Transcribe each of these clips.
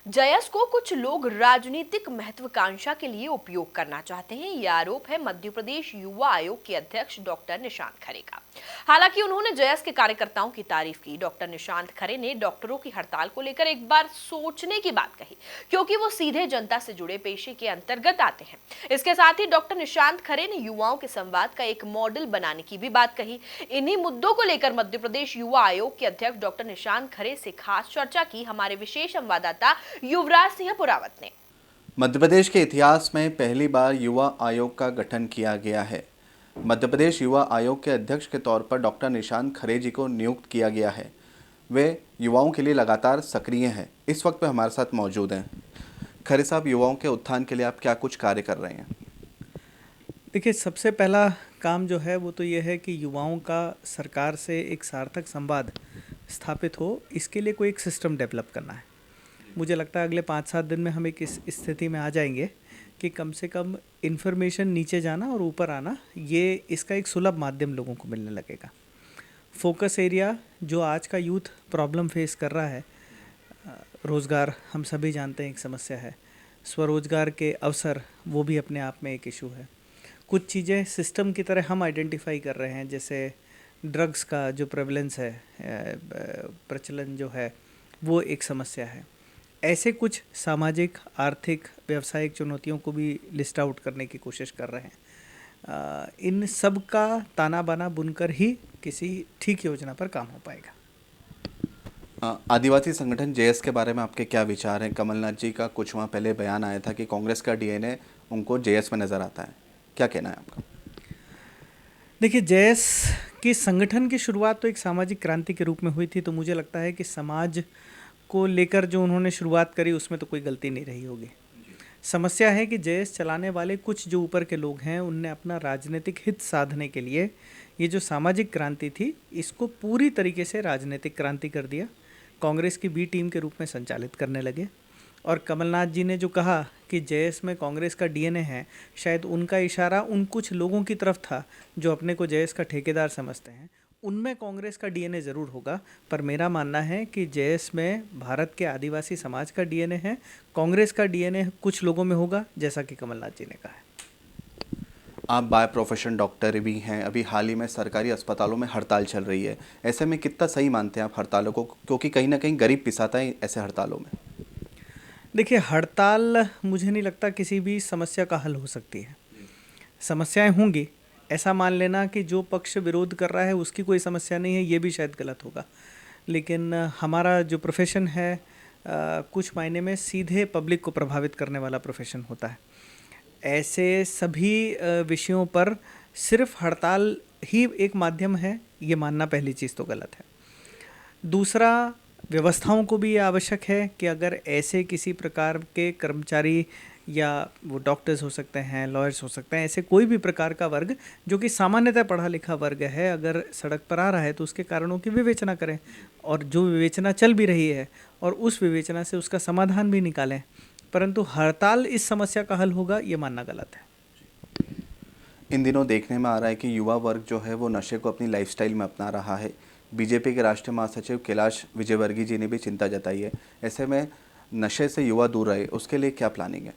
जयस को कुछ लोग राजनीतिक महत्वाकांक्षा के लिए उपयोग करना चाहते हैं। यह आरोप है मध्य प्रदेश युवा आयोग के अध्यक्ष डॉक्टर निशांत खरे का। हालांकि उन्होंने जयस के कार्यकर्ताओं की तारीफ की। डॉक्टर निशांत खरे ने डॉक्टरों की हड़ताल को लेकर एक बार सोचने की बात कही, क्योंकि वो सीधे जनता से जुड़े पेशे के अंतर्गत आते हैं। इसके साथ ही डॉक्टर निशांत खरे ने युवाओं के संवाद का एक मॉडल बनाने की भी बात कही। इन्हीं मुद्दों को लेकर मध्य प्रदेश युवा आयोग के अध्यक्ष डॉक्टर निशांत खरे से खास चर्चा की हमारे विशेष संवाददाता युवराज सिंह पुरावत ने। मध्य प्रदेश के इतिहास में पहली बार युवा आयोग का गठन किया गया है। मध्य प्रदेश युवा आयोग के अध्यक्ष के तौर पर डॉक्टर निशांत खरे जी को नियुक्त किया गया है। वे युवाओं के लिए लगातार सक्रिय हैं। इस वक्त वे हमारे साथ मौजूद हैं। खरे साहब, युवाओं के उत्थान के लिए आप क्या कुछ कार्य कर रहे हैं? देखिए, सबसे पहला काम जो है वो तो ये है कि युवाओं का सरकार से एक सार्थक संवाद स्थापित हो, इसके लिए कोई एक सिस्टम डेवलप करना है। मुझे लगता है अगले 5-7 दिन में हम एक इस स्थिति में आ जाएंगे कि कम से कम इन्फॉर्मेशन नीचे जाना और ऊपर आना, ये इसका एक सुलभ माध्यम लोगों को मिलने लगेगा। फोकस एरिया जो आज का यूथ प्रॉब्लम फेस कर रहा है, रोज़गार हम सभी जानते हैं एक समस्या है, स्वरोजगार के अवसर वो भी अपने आप में एक इशू है। कुछ चीज़ें सिस्टम की तरह हम आइडेंटिफाई कर रहे हैं, जैसे ड्रग्स का जो प्रेवलेंस है, प्रचलन जो है, वो एक समस्या है। ऐसे कुछ सामाजिक, आर्थिक, व्यावसायिक चुनौतियों को भी लिस्ट आउट करने की कोशिश कर रहे हैं। इन सब का ताना बाना बुनकर ही किसी ठीक योजना पर काम हो पाएगा। आदिवासी संगठन जेएस के बारे में आपके क्या विचार हैं? कमलनाथ जी का कुछ वहाँ पहले बयान आया था कि कांग्रेस का डीएनए उनको जेएस में नज़र आता है। क्या कहना है आपका? देखिए, जेएस की संगठन की शुरुआत तो एक सामाजिक क्रांति के रूप में हुई थी, तो मुझे लगता है कि समाज को लेकर जो उन्होंने शुरुआत करी उसमें तो कोई गलती नहीं रही होगी। समस्या है कि जेएस चलाने वाले कुछ जो ऊपर के लोग हैं, उनने अपना राजनीतिक हित साधने के लिए ये जो सामाजिक क्रांति थी, इसको पूरी तरीके से राजनीतिक क्रांति कर दिया। कांग्रेस की बी टीम के रूप में संचालित करने लगे। और कमलनाथ जी ने जो कहा कि जेएस में कांग्रेस का डीएनए है, शायद उनका इशारा उन कुछ लोगों की तरफ था जो अपने को जेएस का ठेकेदार समझते हैं। उनमें कांग्रेस का डीएनए ज़रूर होगा, पर मेरा मानना है कि जेएस में भारत के आदिवासी समाज का डीएनए है। कांग्रेस का डीएनए कुछ लोगों में होगा, जैसा कि कमलनाथ जी ने कहा है। आप बाय प्रोफेशन डॉक्टर भी हैं। अभी हाल ही में सरकारी अस्पतालों में हड़ताल चल रही है। ऐसे में कितना सही मानते हैं आप हड़तालों को, क्योंकि कहीं ना कहीं गरीब पिसाता है ऐसे हड़तालों में? देखिए, हड़ताल मुझे नहीं लगता किसी भी समस्या का हल हो सकती है। समस्याएं होंगी, ऐसा मान लेना कि जो पक्ष विरोध कर रहा है उसकी कोई समस्या नहीं है, ये भी शायद गलत होगा। लेकिन हमारा जो प्रोफेशन है, कुछ मायने में सीधे पब्लिक को प्रभावित करने वाला प्रोफेशन होता है। ऐसे सभी विषयों पर सिर्फ हड़ताल ही एक माध्यम है, ये मानना पहली चीज़ तो गलत है। दूसरा, व्यवस्थाओं को भी ये आवश्यक है कि अगर ऐसे किसी प्रकार के कर्मचारी, या वो डॉक्टर्स हो सकते हैं, लॉयर्स हो सकते हैं, ऐसे कोई भी प्रकार का वर्ग जो कि सामान्यतः पढ़ा लिखा वर्ग है, अगर सड़क पर आ रहा है तो उसके कारणों की विवेचना करें, और जो विवेचना चल भी रही है और उस विवेचना से उसका समाधान भी निकालें। परंतु हड़ताल इस समस्या का हल होगा, ये मानना गलत है। इन दिनों देखने में आ रहा है कि युवा वर्ग जो है वो नशे को अपनी लाइफस्टाइल में अपना रहा है। बीजेपी के राष्ट्रीय महासचिव कैलाश विजयवर्गीय जी ने भी चिंता जताई है। ऐसे में नशे से युवा दूर रहे, उसके लिए क्या प्लानिंग है?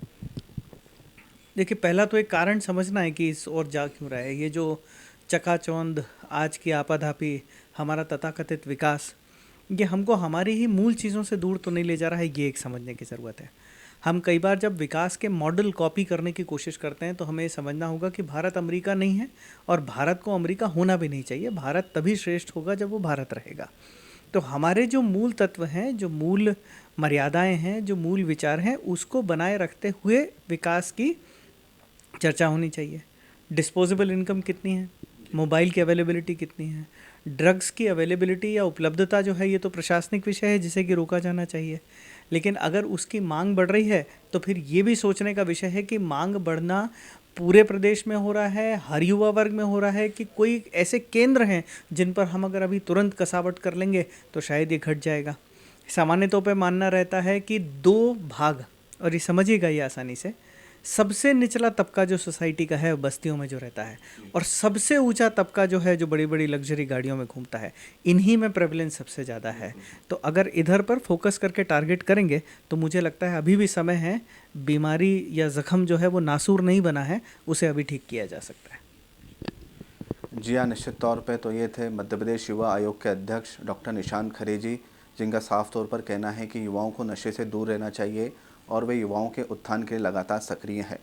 देखिए, पहला तो एक कारण समझना है कि इस ओर जा क्यों रहा है। ये जो चकाचौंध, आज की आपाधापी, हमारा तथाकथित विकास, ये हमको हमारी ही मूल चीज़ों से दूर तो नहीं ले जा रहा है, ये एक समझने की ज़रूरत है। हम कई बार जब विकास के मॉडल कॉपी करने की कोशिश करते हैं तो हमें ये समझना होगा कि भारत अमेरिका नहीं है, और भारत को अमेरिका होना भी नहीं चाहिए। भारत तभी श्रेष्ठ होगा जब वो भारत रहेगा। तो हमारे जो मूल तत्व हैं, जो मूल मर्यादाएं हैं, जो मूल विचार हैं, उसको बनाए रखते हुए विकास की चर्चा होनी चाहिए। डिस्पोजेबल इनकम कितनी है, मोबाइल की अवेलेबिलिटी कितनी है, ड्रग्स की अवेलेबिलिटी या उपलब्धता जो है, ये तो प्रशासनिक विषय है जिसे कि रोका जाना चाहिए। लेकिन अगर उसकी मांग बढ़ रही है तो फिर ये भी सोचने का विषय है कि मांग बढ़ना पूरे प्रदेश में हो रहा है, हर युवा वर्ग में हो रहा है, कि कोई ऐसे केंद्र हैं जिन पर हम अगर अभी तुरंत कसावट कर लेंगे तो शायद ये घट जाएगा। सामान्य तौर पे मानना रहता है कि 2 भाग, और ये समझिएगा ये आसानी से, सबसे निचला तबका जो सोसाइटी का है बस्तियों में जो रहता है, और सबसे ऊंचा तबका जो है जो बड़ी बड़ी लग्जरी गाड़ियों में घूमता है, इन्हीं में प्रेवलेंस सबसे ज़्यादा है। तो अगर इधर पर फोकस करके टारगेट करेंगे तो मुझे लगता है अभी भी समय है, बीमारी या ज़ख्म जो है वो नासूर नहीं बना है, उसे अभी ठीक किया जा सकता है। जी हाँ, निश्चित तौर पे तो ये थे मध्य प्रदेश युवा आयोग के अध्यक्ष डॉक्टर निशांत खरे जी, जिनका साफ तौर पर कहना है कि युवाओं को नशे से दूर रहना चाहिए और वे युवाओं के उत्थान के लिए लगातार सक्रिय हैं।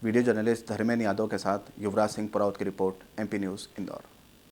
वीडियो जर्नलिस्ट धर्मेंद्र यादव के साथ युवराज सिंह पुराउत की रिपोर्ट, MP न्यूज़, इंदौर।